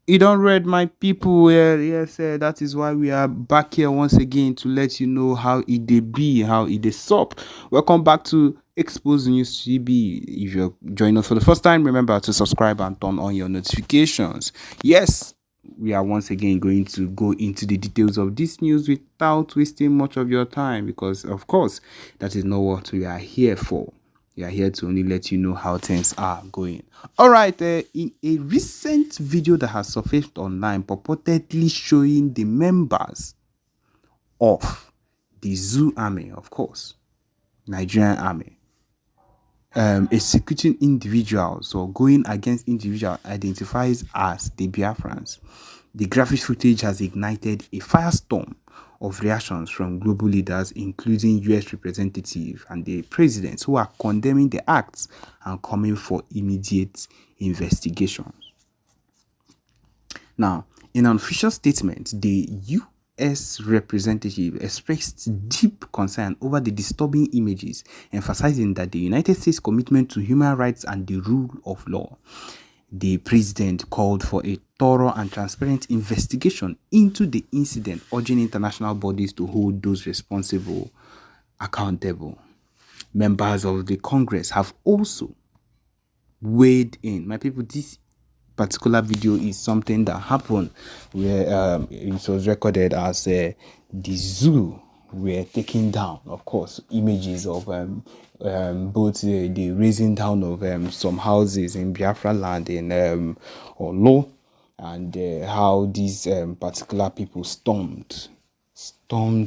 You don't read my people. Yes, that is why we are back here once again to let you know how it dey be, how it dey sup. Welcome back to Expose News TV. If you're joining us for the first time, remember to subscribe and turn on your notifications. Yes, we are once again going to go into the details of this news without wasting much of your time because, of course, that is not what we are here for. We are here to only let you know how things are going. All right, in a recent video that has surfaced online, purportedly showing the members of the Zoo Army, of course, Nigerian Army, executing individuals or going against individuals identifies as the Biafrans. The graphic footage has ignited a firestorm of reactions from global leaders, including US representatives and the presidents, who are condemning the acts and calling for immediate investigations. Now, in an official statement, the US representative expressed deep concern over the disturbing images, emphasizing that the United States' commitment to human rights and the rule of law. The president called for a thorough and transparent investigation into the incident, urging international bodies to hold those responsible accountable. Members of the Congress have also weighed in. My people, this particular video is something that happened where it was recorded as the zoo were taken down. Of course, images of both the raising down of some houses in Biafraland in Olo, and how these particular people stormed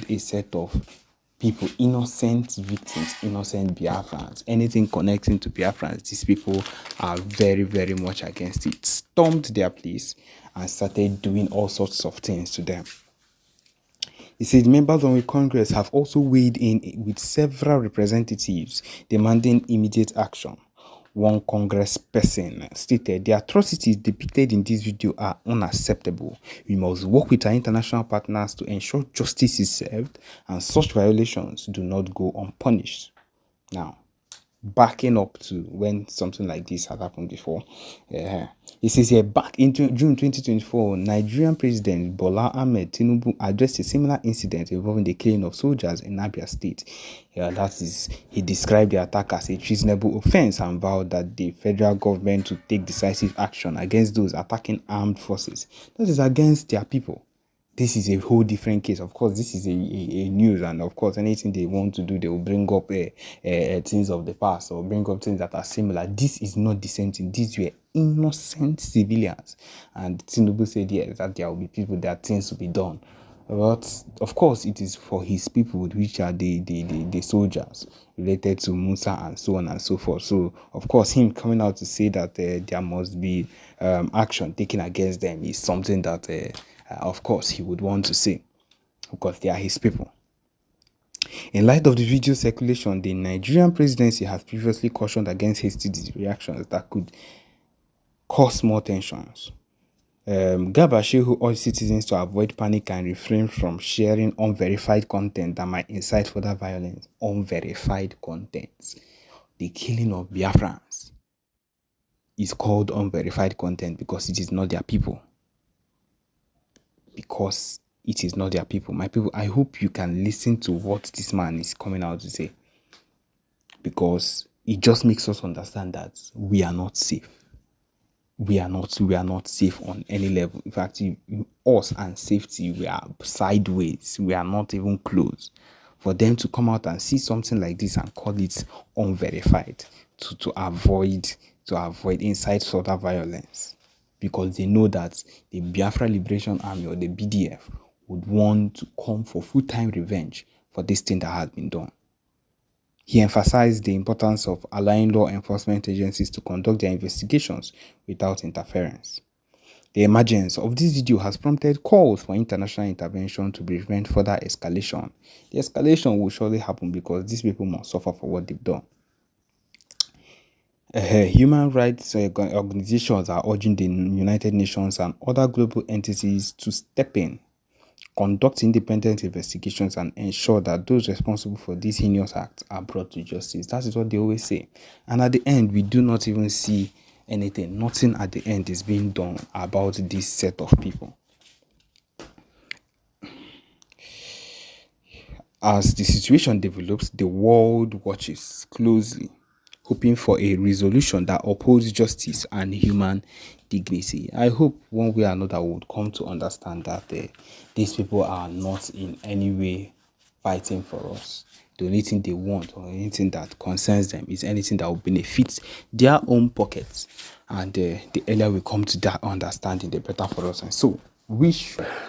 a set of people, innocent victims, innocent Biafrans, anything connecting to Biafrans. These people are very, very much against it. Stormed their place and started doing all sorts of things to them. He said members of the Congress have also weighed in with several representatives demanding immediate action. One congressperson stated, "The atrocities depicted in this video are unacceptable. We must work with our international partners to ensure justice is served and such violations do not go unpunished." Now, backing up to when something like this had happened before. It says here, back in June 2024, Nigerian President Bola Ahmed Tinubu addressed a similar incident involving the killing of soldiers in Abia State. That is, he described the attack as a treasonable offense and vowed that the federal government would take decisive action against those attacking armed forces. That is against their people. This is a whole different case. Of course, this is a news, and of course, anything they want to do, they will bring up things of the past or bring up things that are similar. This is not the same thing. These were innocent civilians, and Tinubu said yes, that there will be people that things to be done. But of course, it is for his people, which are the soldiers related to Musa and so on and so forth. So, of course, him coming out to say that there must be action taken against them is something that, of course, he would want to say, because they are his people. In light of the video circulation, the Nigerian presidency has previously cautioned against hasty reactions that could cause more tensions. Garba Shehu urged citizens to avoid panic and refrain from sharing unverified content that might incite further violence. Unverified content. The killing of Biafrans is called unverified content because it is not their people. Because it is not their people. My people, I hope you can listen to what this man is coming out to say, because it just makes us understand that we are not safe. We are not safe on any level. In fact, us and safety, we are sideways. We are not even close. For them to come out and see something like this and call it unverified to avoid incite further violence, because they know that the Biafra Liberation Army or the BDF would want to come for full-time revenge for this thing that has been done. He emphasized the importance of allowing law enforcement agencies to conduct their investigations without interference. The emergence of this video has prompted calls for international intervention to prevent further escalation. The escalation will surely happen because these people must suffer for what they've done. Human rights organizations are urging the United Nations and other global entities to step in, conduct independent investigations, and ensure that those responsible for these heinous acts are brought to justice. That is what they always say. And at the end, we do not even see anything. Nothing at the end is being done about this set of people. As the situation develops, the world watches closely, hoping for a resolution that upholds justice and human dignity. I hope one way or another we would come to understand that these people are not in any way fighting for us. The only thing they want or anything that concerns them is anything that will benefit their own pockets. And the earlier we come to that understanding, the better for us. And so,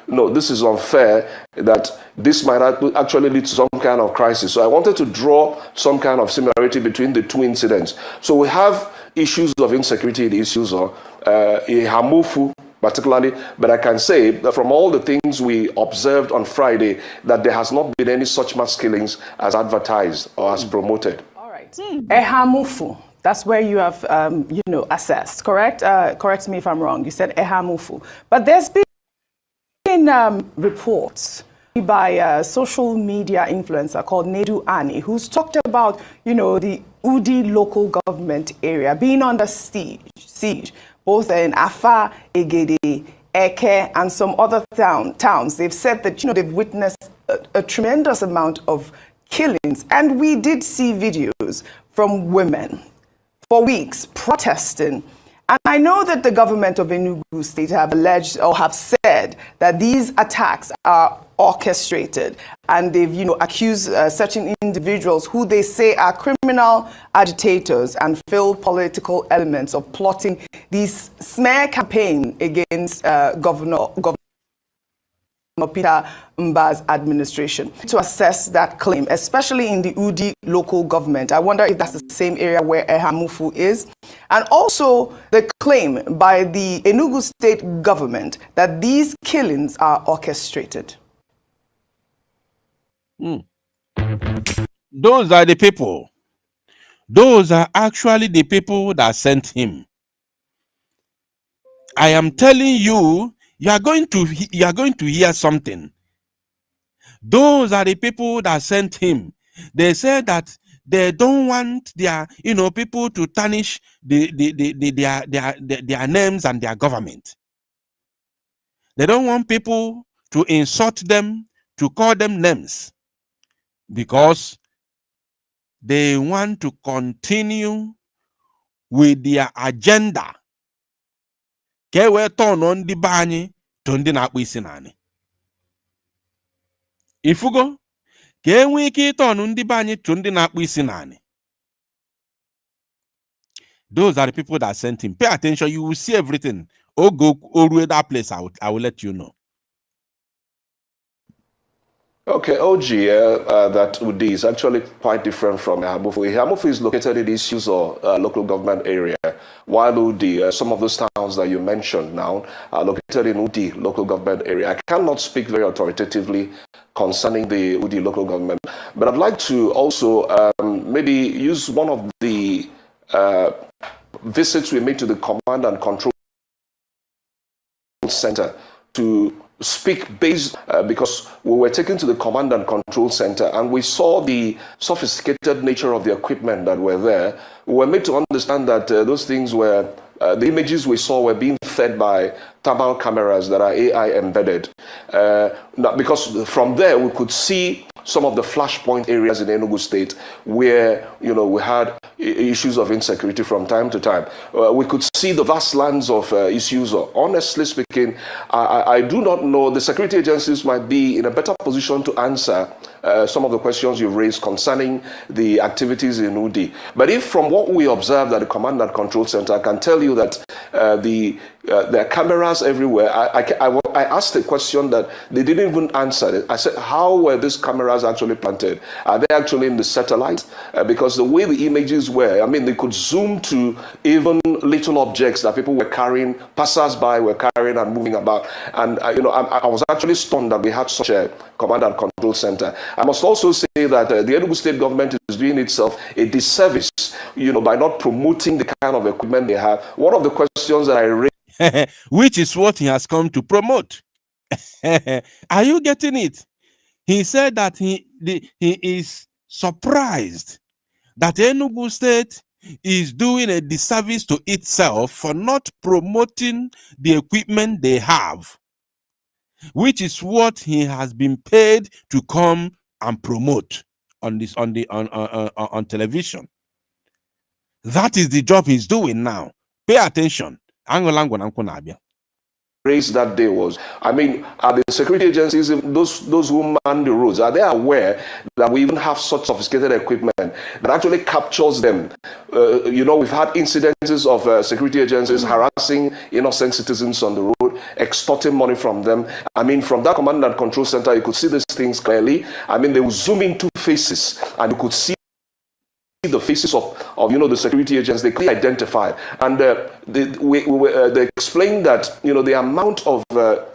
no, this is unfair, that this might actually lead to some kind of crisis. So I wanted to draw some kind of similarity between the two incidents. So we have issues of insecurity, the issues of Hamufu particularly, but I can say that from all the things we observed on Friday, that there has not been any such mass killings as advertised or as promoted. All right. Hamufu. That's where you have, assessed, correct? Correct me if I'm wrong. You said Hamufu. But there's been reports by a social media influencer called Nedu Ani, who's talked about, the Udi local government area being under siege, both in Afa, Egede, Eke, and some other towns. They've said that, they've witnessed a tremendous amount of killings. And we did see videos from women for weeks protesting. And I know that the government of Enugu State have alleged or have said that these attacks are orchestrated, and they've, accused certain individuals who they say are criminal agitators and failed political elements of plotting this smear campaign against Governor Peter Mba's administration to assess that claim, especially in the Udi local government. I wonder if that's the same area where Hamufu is. And also the claim by the Enugu state government that these killings are orchestrated. Those are the people. Those are actually the people that sent him. I am telling you, you are going to hear something. Those are the people that sent him. They said that they don't want their people to tarnish their names and their government. They don't want people to insult them, to call them names, because they want to continue with their agenda. Ke we turn on the bani to ndị na-akpụ isi n'anị. Ifugo ka enwe ike ịtọnụ ndị be anyị to ndị na-akpụ isi n'anị. Those are the people that sent him. Pay attention, you will see everything. Go that place, I will let you know. Okay, OG, that Udi is actually quite different from Hamufu. Hamufu is located in issues or local government area, while Udi, some of those towns that you mentioned now, are located in Udi local government area. I cannot speak very authoritatively concerning the Udi local government, but I'd like to also maybe use one of the visits we made to the Command and Control Center to speak based because we were taken to the Command and Control Center and we saw the sophisticated nature of the equipment that were there. We were made to understand that those things were, the images we saw were being fed by thermal cameras that are AI embedded. Because from there we could see some of the flashpoint areas in Enugu State where, we had issues of insecurity from time to time. We could see the vast lands of issues. Honestly speaking, I do not know. The security agencies might be in a better position to answer some of the questions you've raised concerning the activities in Udi. But if from what we observed at the Command and Control Center, I can tell you that there are cameras everywhere. I asked a question that they didn't even answer. I said, how were these cameras actually planted? Are they actually in the satellite? Because the way the images were, they could zoom to even little objects that people were carrying, passers-by were carrying and moving about. And, I was actually stunned that we had such a Command and Control Center. I must also say that the Enugu State government is doing itself a disservice, by not promoting the kind of equipment they have. One of the questions that I raised, which is what he has come to promote. Are you getting it? He said that he is surprised that Enugu State is doing a disservice to itself for not promoting the equipment they have, which is what he has been paid to come and promote on television. That is the job he's doing now. Pay attention. Race that day was, I mean, are the security agencies, those who man the roads, are they aware that we even have such sophisticated equipment that actually captures them? You know, we've had incidences of security agencies harassing innocent citizens on the road, extorting money from them. I mean, from that command and control center, you could see these things clearly. I mean, they would zoom into faces and you could see the faces of the security agents. They clearly identified, and they explained that the amount of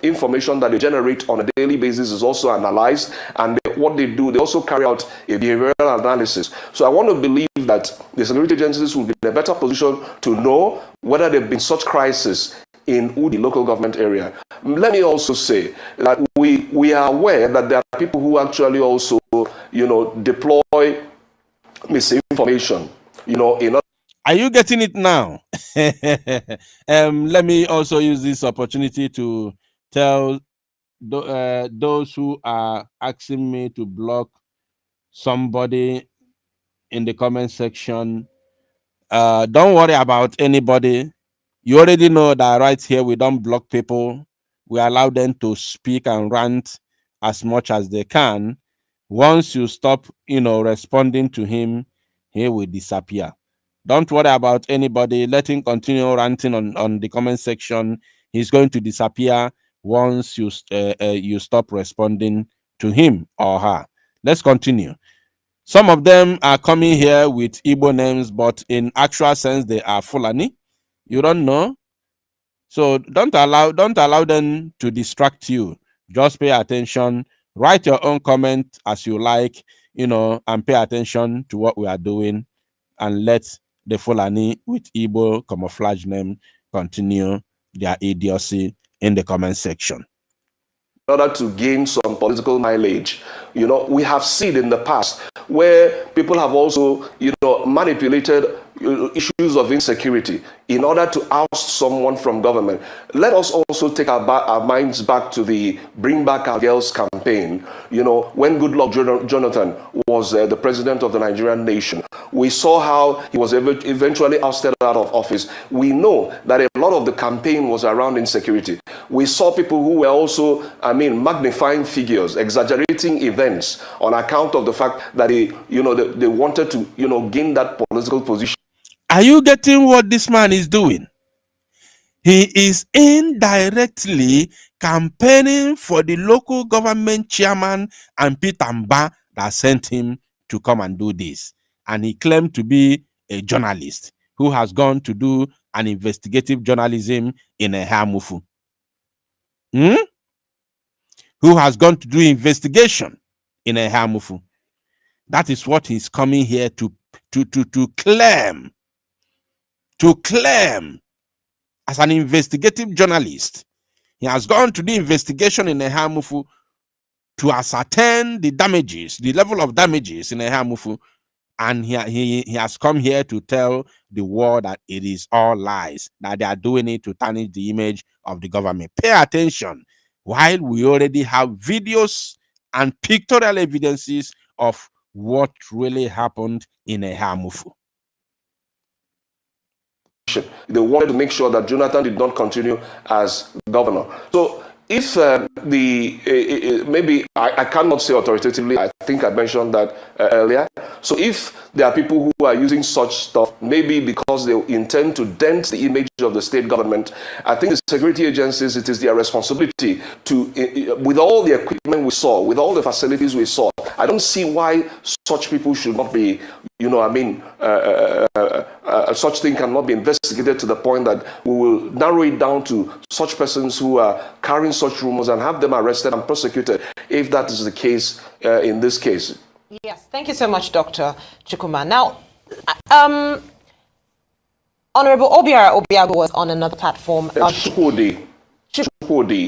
information that they generate on a daily basis is also analyzed, and what they do, they also carry out a behavioral analysis. So I want to believe that the security agencies will be in a better position to know whether there have been such crisis in the local government area. Let me also say that we are aware that there are people who actually also deploy misinformation, Are you getting it now? Let me also use this opportunity to tell those who are asking me to block somebody in the comment section. Don't worry about anybody. You already know that right here we don't block people. We allow them to speak and rant as much as they can. Once you stop, responding to him, he will disappear. Don't worry about anybody. Let him continue ranting on the comment section. He's going to disappear once you stop responding to him or her. Let's continue. Some of them are coming here with Igbo names, but in actual sense, they are Fulani. You don't know. So don't allow them to distract you. Just pay attention. Write your own comment as you like, and pay attention to what we are doing, and let the Fulani with Igbo camouflage name continue their idiocy in the comment section. In order to gain some political mileage. We have seen in the past where people have also, manipulated issues of insecurity in order to oust someone from government. Let us also take our minds back to the Bring Back Our Girls campaign. When Goodluck Jonathan was the president of the Nigerian nation, we saw how he was eventually ousted out of office. We know that a lot of the campaign was around insecurity. We saw people who were also, magnifying figures, exaggerating events on account of the fact that they wanted to, gain that political position. Are you getting what this man is doing? He is indirectly campaigning for the local government chairman and Peter Mba that sent him to come and do this. And he claimed to be a journalist who has gone to do an investigative journalism in a Hamufu. Who has gone to do investigation in a Hamufu. That is what he's coming here to claim. To claim as an investigative journalist. He has gone to do investigation in a Hamufu to ascertain the damages, the level of damages in a Hamufu. And he has come here to tell the world that it is all lies, that they are doing it to tarnish the image of the government. Pay attention. While we already have videos and pictorial evidences of what really happened in a Hamufu. They wanted to make sure that Jonathan did not continue as governor. So if maybe I cannot say authoritatively, I think I mentioned that earlier. So if there are people who are using such stuff, maybe because they intend to dent the image of the state government, I think the security agencies, it is their responsibility to, with all the equipment we saw, with all the facilities we saw, I don't see why such people should not be, such thing cannot be investigated to the point that we will narrow it down to such persons who are carrying such rumors and have them arrested and prosecuted, if that is the case in this case. Yes, thank you so much, Dr. Chukwuma. Now, Honorable Obiago was on another platform. Chukwudi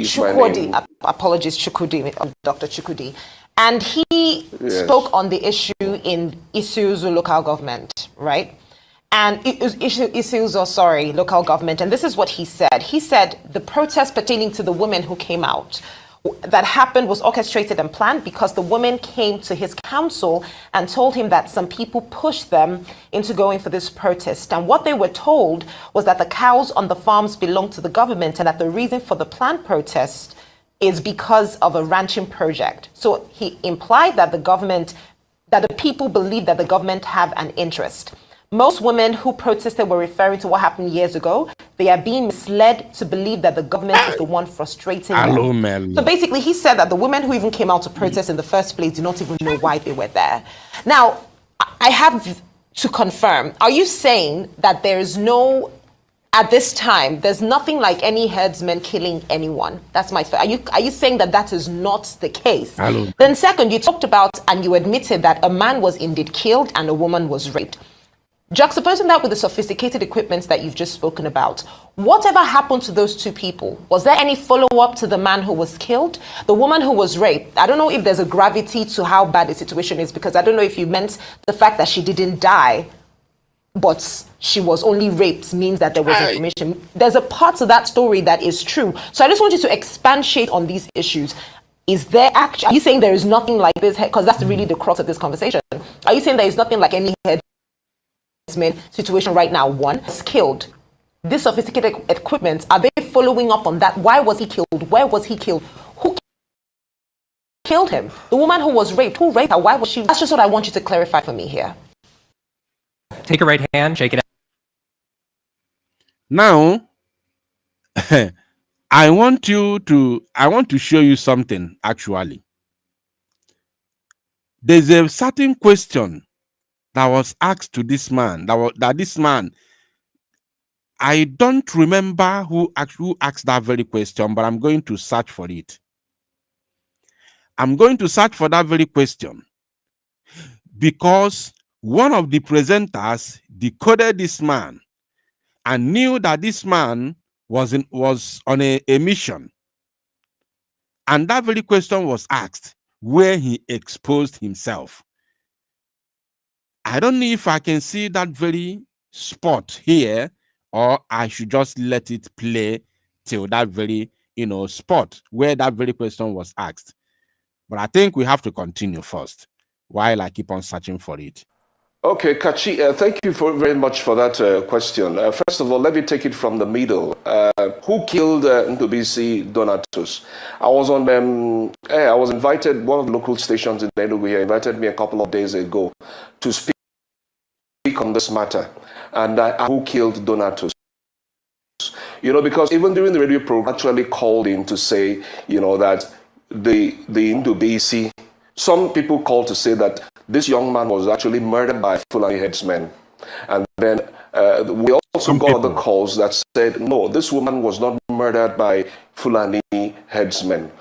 is my name. Apologies, Chukwudi, Dr. Chukwudi. And he spoke on the issue in Isuzu local government, right? and local government. And this is what he said. He said the protest pertaining to the women who came out that happened was orchestrated and planned because the women came to his council and told him that some people pushed them into going for this protest. And what they were told was that the cows on the farms belonged to the government and that the reason for the planned protest is because of a ranching project. So he implied that that the people believe that the government have an interest. Most women who protested were referring to what happened years ago. They are being misled to believe that the government is the one frustrating them. So basically, he said that the women who even came out to protest in the first place do not even know why they were there. Now, I have to confirm, are you saying that there is no, at this time, there's nothing like any herdsmen killing anyone? That's my first. Are you saying that that is not the case? Then second, you talked about and you admitted that a man was indeed killed and a woman was raped. Juxtaposing that with the sophisticated equipment that you've just spoken about, whatever happened to those two people? Was there any follow-up to the man who was killed? The woman who was raped, I don't know if there's a gravity to how bad the situation is, because I don't know if you meant the fact that she didn't die, but she was only raped means that there was information. There's a part to that story that is true. So I just want you to expatiate on these issues. Is there actually, are you saying there is nothing like this? Because that's really the crux of this conversation. Are you saying there is nothing like any situation right now? One is killed. This sophisticated equipment, are they following up on that? Why was he killed? Where was he killed? Who killed him? The woman who was raped, who raped her? Why was she? That's just what I want you to clarify for me here. Take your right hand, shake it out. Now, I want to show you something actually. There's a certain question that was asked to this man, this man, I don't remember who asked that very question, but I'm going to search for it. I'm going to search for that very question because one of the presenters decoded this man and knew that this man was on a mission. And that very question was asked where he exposed himself. I don't know if I can see that very spot here, or I should just let it play till that very, spot where that very question was asked. But I think we have to continue first while I keep on searching for it. Okay, Kachi, thank you very much for that question. First of all, let me take it from the middle. Who killed Ndubisi Donatus? I was invited, one of the local stations in Enugu here invited me a couple of days ago to speak on this matter. And who killed Donatus? Because even during the radio program, actually called in to say, that the Ndubisi, some people called to say that this young man was actually murdered by Fulani headsmen. And then we also got other calls that said, no, this woman was not murdered by Fulani headsmen.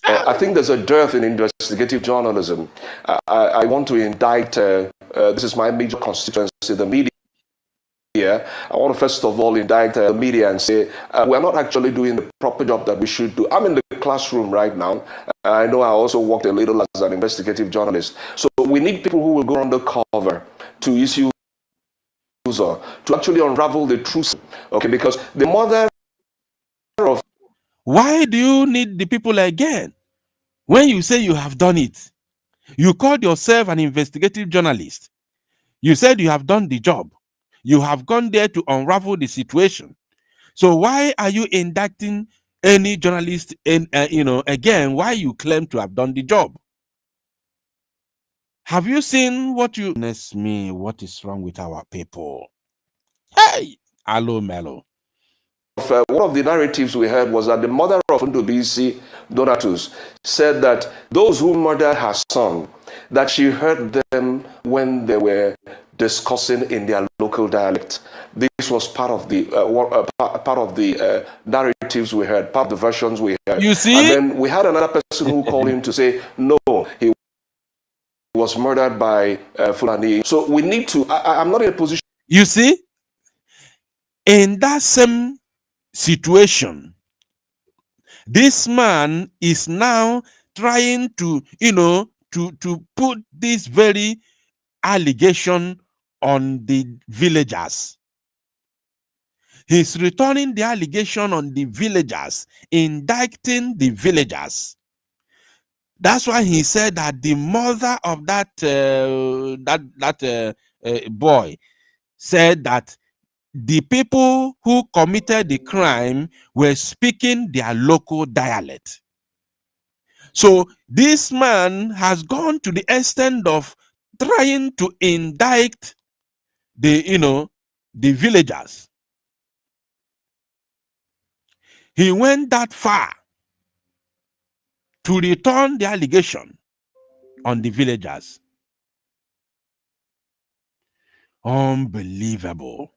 I think there's a dearth in investigative journalism. I want to indict, this is my major constituency, the media. I want to first of all indict the media and say, we're not actually doing the proper job that we should do. I'm in the classroom right now. I know I also worked a little as an investigative journalist. So we need people who will go undercover to issues to actually unravel the truth. Okay, because the mother of... Why do you need the people again? When you say you have done it, you called yourself an investigative journalist. You said you have done the job. You have gone there to unravel the situation. So why are you indicting any journalist again, why you claim to have done the job? Have you seen what you... Goodness me, what is wrong with our people? Hey, hello, Mello. One of the narratives we heard was that the mother of Ndubisi Donatus said that those who murdered her son, that she heard them when they were discussing in their local dialect. This was part of the narratives we heard, part of the versions we heard. You see? And then we had another person who called in to say, no, he was murdered by Fulani. So we need to, I'm not in a position. You see? In that same situation, this man is now trying to, to put this very allegation on the villagers. He's returning the allegation on the villagers, indicting the villagers. That's why he said that the mother of that boy said that the people who committed the crime were speaking their local dialect. So this man has gone to the extent of trying to indict the villagers. He went that far to return the allegation on the villagers. Unbelievable.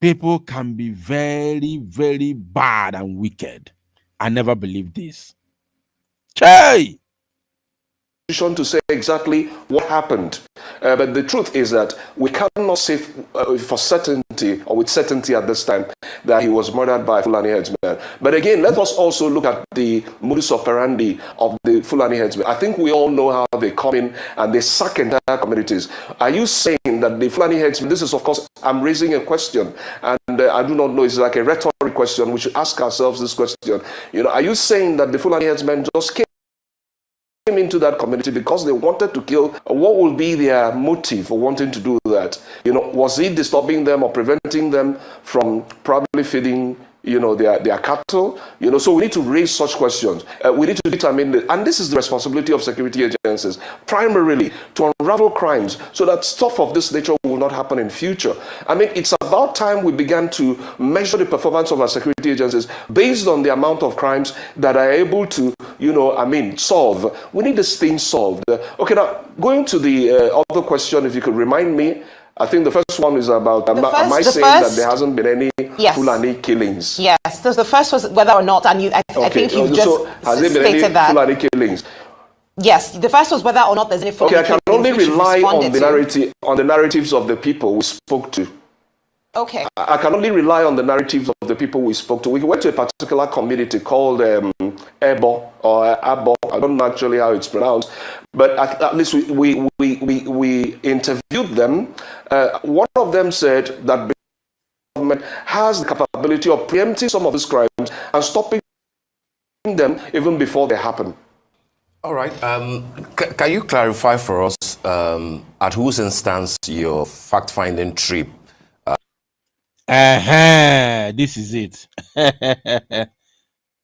People can be very, very bad and wicked. I never believed this. Hey! To say exactly what happened. But the truth is that we cannot say for certainty or with certainty at this time that he was murdered by Fulani headsmen. But again, let us also look at the modus operandi of the Fulani headsmen. I think we all know how they come in and they sack entire communities. Are you saying that the Fulani headsmen, this is of course, I'm raising a question and I do not know, it's like a rhetoric question. We should ask ourselves this question. Are you saying that the Fulani headsmen just came into that community because they wanted to kill? What will be their motive for wanting to do that? Was it disturbing them or preventing them from probably feeding their cattle? So we need to raise such questions. We need to determine this, and this is the responsibility of security agencies, primarily to unravel crimes so that stuff of this nature will not happen in future. I mean, it's about time we began to measure the performance of our security agencies based on the amount of crimes that are able to, solve. We need this thing solved. Okay, now going to the other question, if you could remind me. I think the first one is about, am I saying that there hasn't been any Fulani killings? Yes, so the first was whether or not, and I think you've just has there been any Fulani killings? Yes, the first was whether or not there's any Fulani killings. Okay, I can only rely on the narratives of the people we spoke to. Okay. I can only rely on the narratives of the people we spoke to. We went to a particular community called Ebo or Abo. I don't know actually how it's pronounced, but at least we interviewed them. One of them said that the government has the capability of preempting some of these crimes and stopping them even before they happen. All right. Can you clarify for us at whose instance your fact-finding trip? This is it.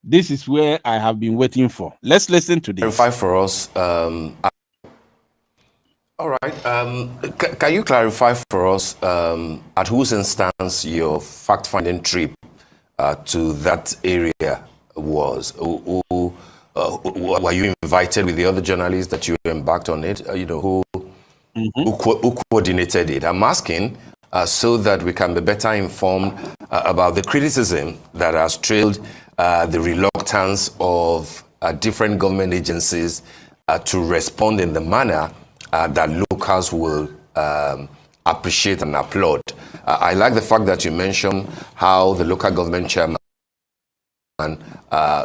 This is where I have been waiting for. Let's listen to this. Clarify for us. All right. Can you clarify for us at whose instance your fact-finding trip to that area was? Were you invited with the other journalists that you embarked on it? Who coordinated it? I'm asking so that we can be better informed about the criticism that has trailed the reluctance of different government agencies to respond in the manner that locals will appreciate and applaud. I like the fact that you mentioned how the local government chairman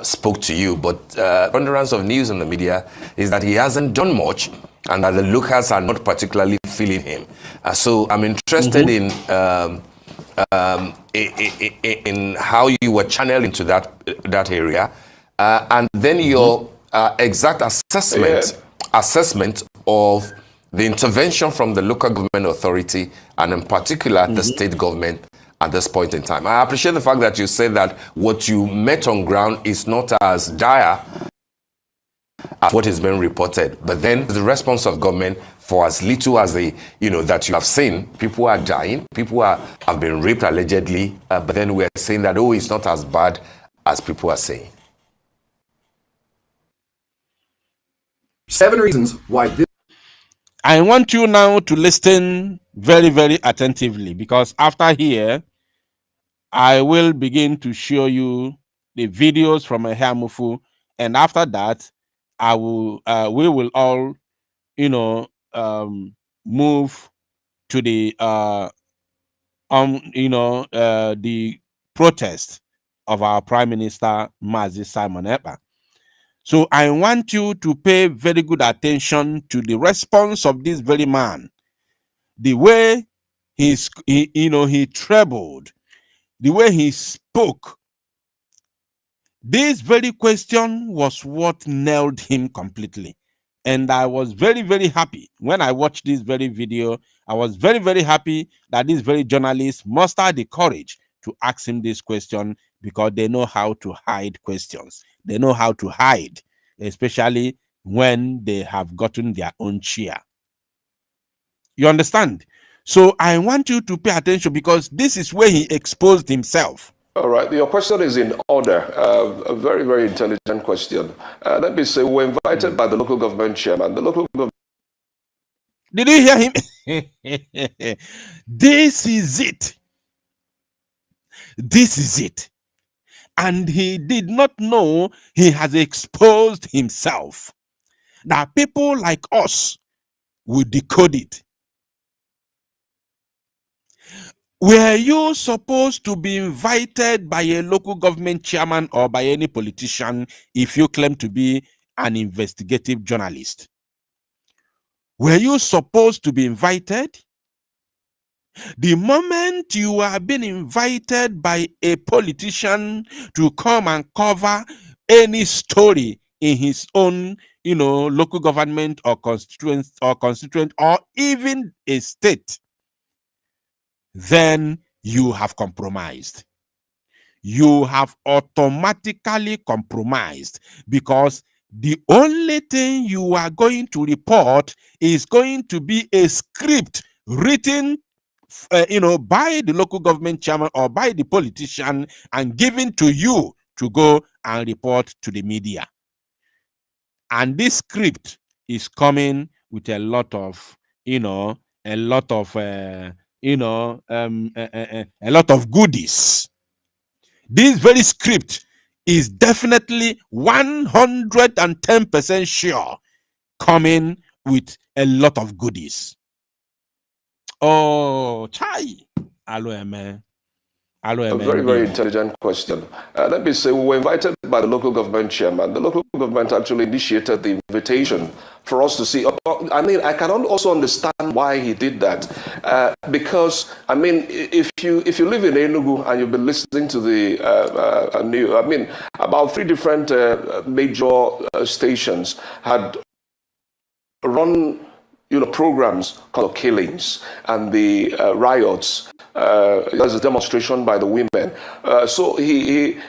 spoke to you, but preponderance of news in the media is that he hasn't done much and that the locals are not particularly feeling him. So I'm interested in how you were channeled into that area, and then your exact assessment of the intervention from the local government authority, and in particular the state government at this point in time. I appreciate the fact that you said that what you met on ground is not as dire as what is being reported, but then the response of government, for as little as that you have seen, people are dying, people have been raped allegedly, but then we're saying that, it's not as bad as people are saying. 7 reasons why this. I want you now to listen very, very attentively, because after here, I will begin to show you the videos from Ehamufu, and after that, we will all, move to the, the protest of our Prime Minister, Mazi Simon Ekpa. So I want you to pay very good attention to the response of this very man the way he trebled, the way he spoke, this very question was what nailed him completely. And I was very, very happy when I watched this very video. I was very, very happy that this very journalist mustered the courage to ask him this question, because they know how to hide questions. They know how to hide, especially when they have gotten their own share. You understand? So I want you to pay attention, because this is where he exposed himself. All right, your question is in order. A very, very intelligent question. Let me say, we were invited by the local government chairman. The local government. Did you hear him? This is it. This is it. And he did not know he has exposed himself. That people like us will decode it. Were you supposed to be invited by a local government chairman or by any politician if you claim to be an investigative journalist? Were you supposed to be invited? The moment you are being invited by a politician to come and cover any story in his own, local government or constituent or even a state, then you have compromised. You have automatically compromised, because the only thing you are going to report is going to be a script written by the local government chairman or by the politician and given to you to go and report to the media. And this script is coming with a lot of goodies. This very script is definitely 110% sure coming with a lot of goodies. Oh, chai. Hello, man. A very, very intelligent question. Let me say, we were invited by the local government chairman. The local government actually initiated the invitation for us to see. I mean, I cannot also understand why he did that. Because, I mean, if you live in Enugu and you've been listening to the about 3 different major stations had run programs called killings and the riots. There's a demonstration by the women. So he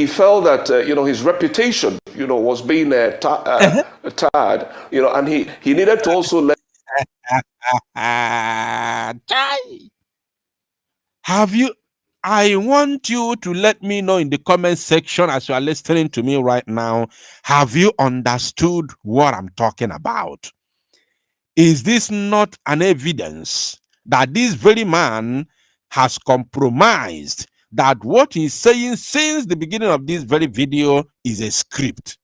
felt that his reputation was being tarred. And he needed to also let. Have you? I want you to let me know in the comment section as you are listening to me right now. Have you understood what I'm talking about? Is this not an evidence that this very man has compromised, that what he's saying since the beginning of this very video is a script?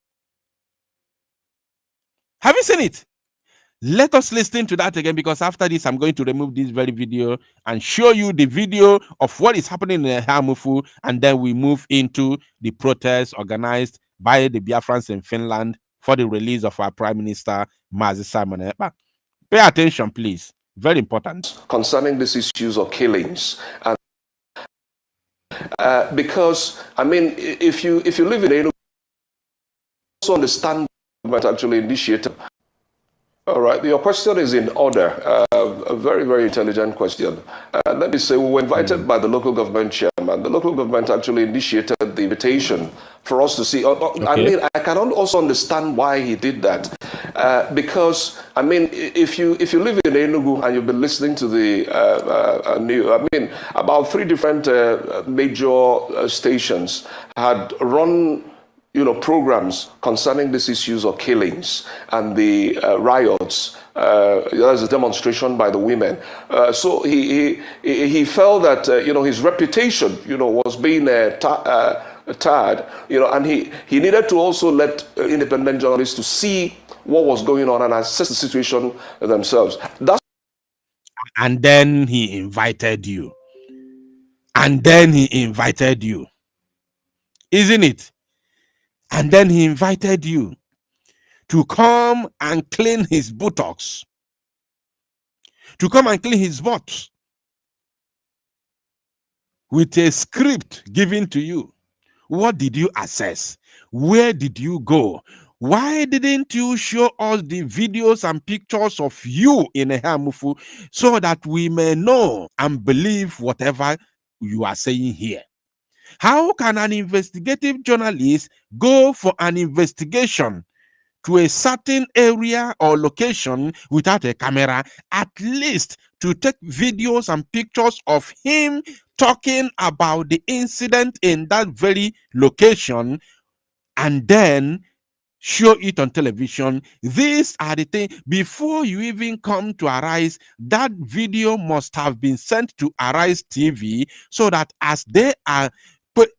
Have you seen it? Let us listen to that again, because after this, I'm going to remove this very video and show you the video of what is happening in Hamufu, and then we move into the protest organized by the Biafrans in Finland for the release of our Prime Minister, Mazi Simon Ekpa. Pay attention, please. Very important. Concerning these issues of killings. And because, I mean, if you live in Enugu, also understand what actually initiated. All right, your question is in order. A very, very intelligent question. Let me say, we were invited by the local government chairman. The local government actually initiated the invitation for us to see. I mean, I cannot also understand why he did that. Because, I mean, if you live in Enugu and you've been listening to the about 3 different major stations had run programs concerning these issues of killings and the riots. There's a demonstration by the women. So he felt that his reputation was being tarred. And he needed to also let independent journalists to see what was going on and assess the situation themselves. And then he invited you. And then he invited you. Isn't it? And then he invited you to come and clean his buttocks, to come and clean his butt with a script given to you. What did you assess? Where did you go? Why didn't you show us the videos and pictures of you in a Hamufu so that we may know and believe whatever you are saying here? How can an investigative journalist go for an investigation to a certain area or location without a camera, at least to take videos and pictures of him talking about the incident in that very location, and then show it on television? These are the things. Before you even come to Arise, that video must have been sent to Arise TV so that as they are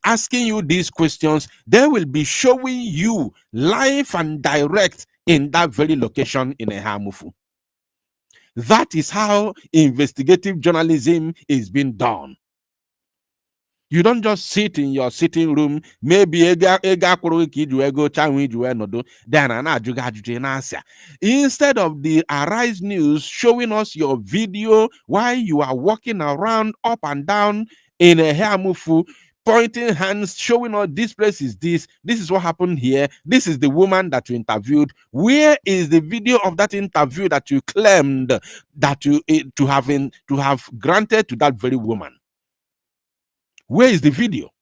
asking you these questions, they will be showing you live and direct in that very location in Ehamufu. That is how investigative journalism is being done. You don't just sit in your sitting room, maybe instead of the Arise News showing us your video while you are walking around up and down in a Hamufu, pointing hands, showing us this place is this is what happened here, this is the woman that you interviewed. Where is the video of that interview that you claimed that you to have granted to that very woman? Where is the video?